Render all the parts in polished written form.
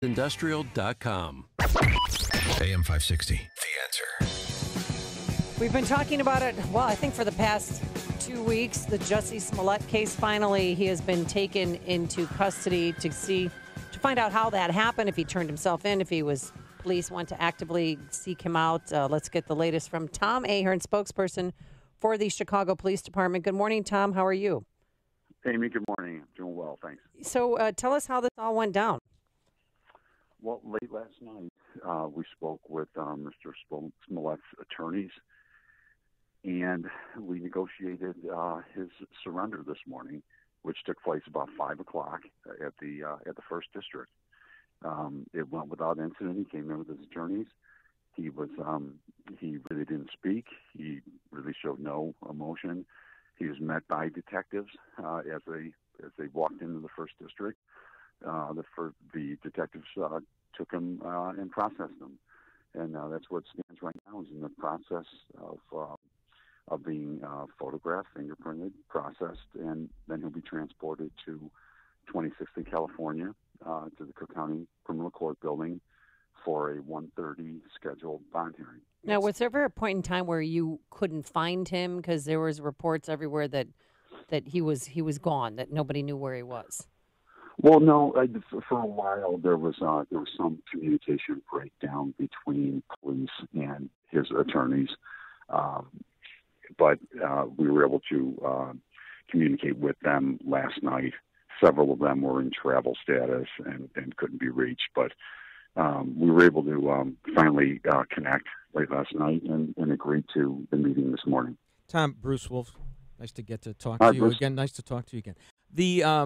Industrial.com. AM 560, The Answer. We've been talking about it, well, I think for the past 2 weeks, the Jussie Smollett case. Finally, he has been taken into custody to find out how that happened, if he turned himself in, if police want to actively seek him out. Let's get the latest from Tom Ahern, spokesperson for the Chicago Police Department. Good morning, Tom. How are you? Amy, good morning. I'm doing well, thanks. So tell us how this all went down. Well, late last night, we spoke with Mr. Smollett's attorneys, and we negotiated his surrender this morning, which took place about 5 o'clock at the First District. It went without incident. He came in with his attorneys. He really didn't speak. He really showed no emotion. He was met by detectives as they walked into the First District. The detectives took him and processed him, and that's where it stands right now. He's in the process of being photographed, fingerprinted, processed, and then he'll be transported to 26th California to the Cook County Criminal Court building for a 1:30 scheduled bond hearing. Now, was there ever a point in time where you couldn't find him because there was reports everywhere that he was gone, that nobody knew where he was? Well, no. For a while, there was some communication breakdown between police and his attorneys, but we were able to communicate with them last night. Several of them were in travel status and couldn't be reached, but we were able to finally connect late last night and agree to the meeting this morning. Tom, Bruce Wolf, nice to get to talk to you Bruce. again. Nice to talk to you again. I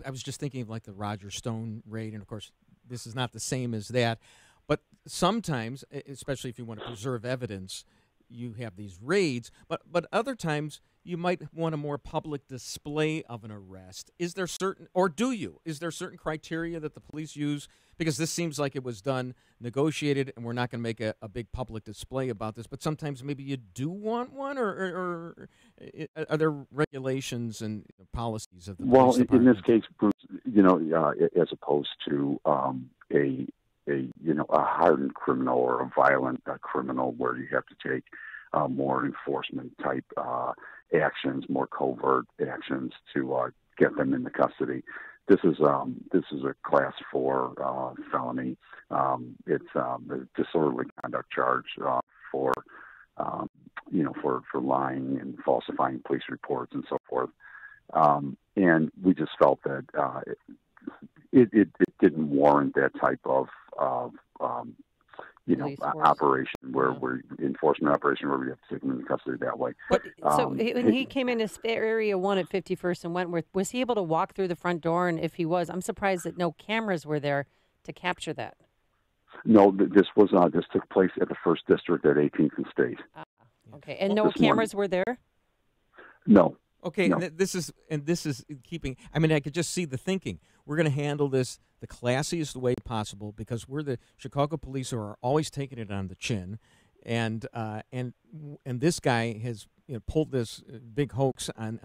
was just thinking of like the Roger Stone raid, and of course, this is not the same as that. But sometimes, especially if you want to preserve evidence, you have these raids. But other times, you might want a more public display of an arrest. Is there certain criteria that the police use? Because this seems like it was done, negotiated, and we're not going to make a big public display about this. But sometimes maybe you do want one, or are there regulations and policies of the police department? Well, in this case, Bruce, as opposed to a hardened criminal or a violent criminal where you have to take more enforcement type actions, more covert actions to get them into custody. This is a class 4 felony. It's a disorderly conduct charge for lying and falsifying police reports and so forth. And we just felt that it didn't warrant that type of operation where enforcement operation where we have to take them into custody that way. But when he came into Area 1 at 51st and Wentworth, was he able to walk through the front door? And if he was, I'm surprised that no cameras were there to capture that. No, this took place at the First District at 18th and State. Okay, and no cameras were there? No. Okay, no. and this is keeping. I mean, I could just see the thinking. We're going to handle this the classiest way possible because we're the Chicago police who are always taking it on the chin, and this guy has pulled this big hoax on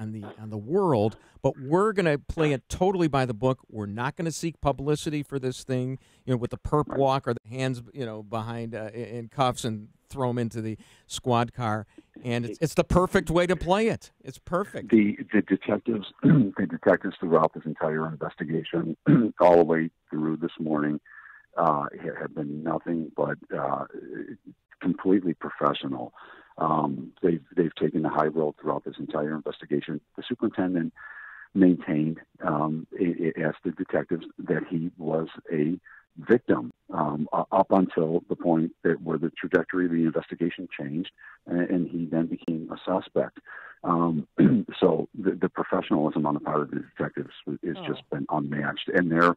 the world. But we're going to play it totally by the book. We're not going to seek publicity for this thing, with the perp walk or the hands, behind in cuffs and throw him into the squad car. And it's the perfect way to play it. It's perfect. The detectives throughout this entire investigation, all the way through this morning, have been nothing but completely professional. They've taken the high road throughout this entire investigation. The superintendent maintained, asked the detectives that he was a victim up until the point where the trajectory of the investigation changed, and he then became a suspect. So the professionalism on the part of the detectives has just been unmatched, and their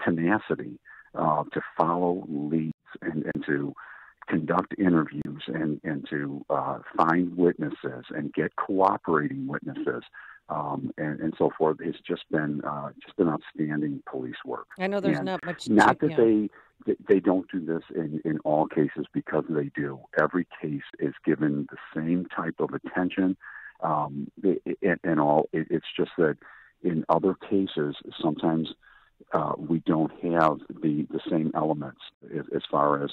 tenacity to follow leads and to conduct interviews and to find witnesses and get cooperating witnesses and so forth has just been outstanding police work. I know there's not much. Not that they don't do this in all cases, because they do. Every case is given the same type of attention and all. It's just that in other cases, sometimes we don't have the same elements as far as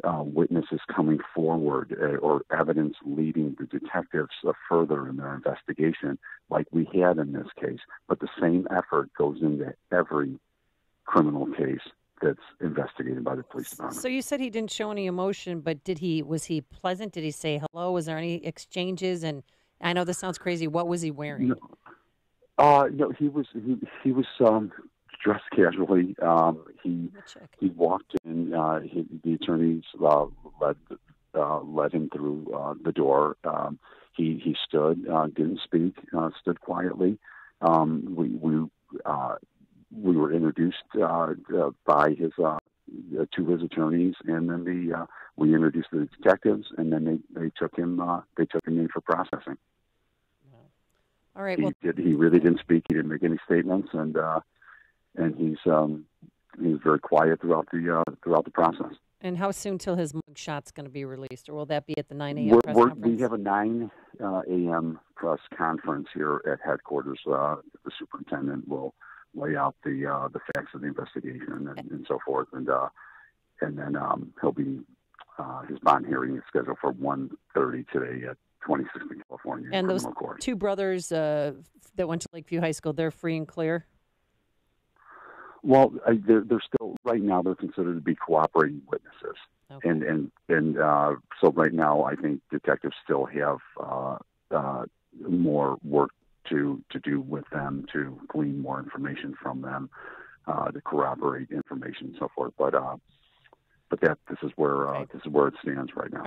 witnesses coming forward or evidence leading the detectives further in their investigation like we had in this case. But the same effort goes into every criminal case that's investigated by the police department. So you said he didn't show any emotion, but was he pleasant? Did he say hello? Was there any exchanges? And I know this sounds crazy. What was he wearing? No, he was dressed casually. He walked in. The attorneys led him through the door. He stood, didn't speak, stood quietly. We were introduced by his to his attorneys, and then we introduced the detectives, and then they took him in for processing. All right. He really didn't speak. He didn't make any statements, and he was very quiet throughout the process. And how soon till his mugshot's going to be released, or will that be at the 9 a.m. press conference? We have a 9 a.m. press conference here at headquarters. The superintendent will lay out the facts of the investigation and so forth, and then he'll be his bond hearing is scheduled for 1:30 today at 26th in California. And those court. Two brothers that went to Lakeview High School, they're free and clear? Well, they're still, right now, they're considered to be cooperating witnesses. Okay. And so right now, I think detectives still have more work to do with them, to glean more information from them, to corroborate information and so forth. But this is where it stands right now.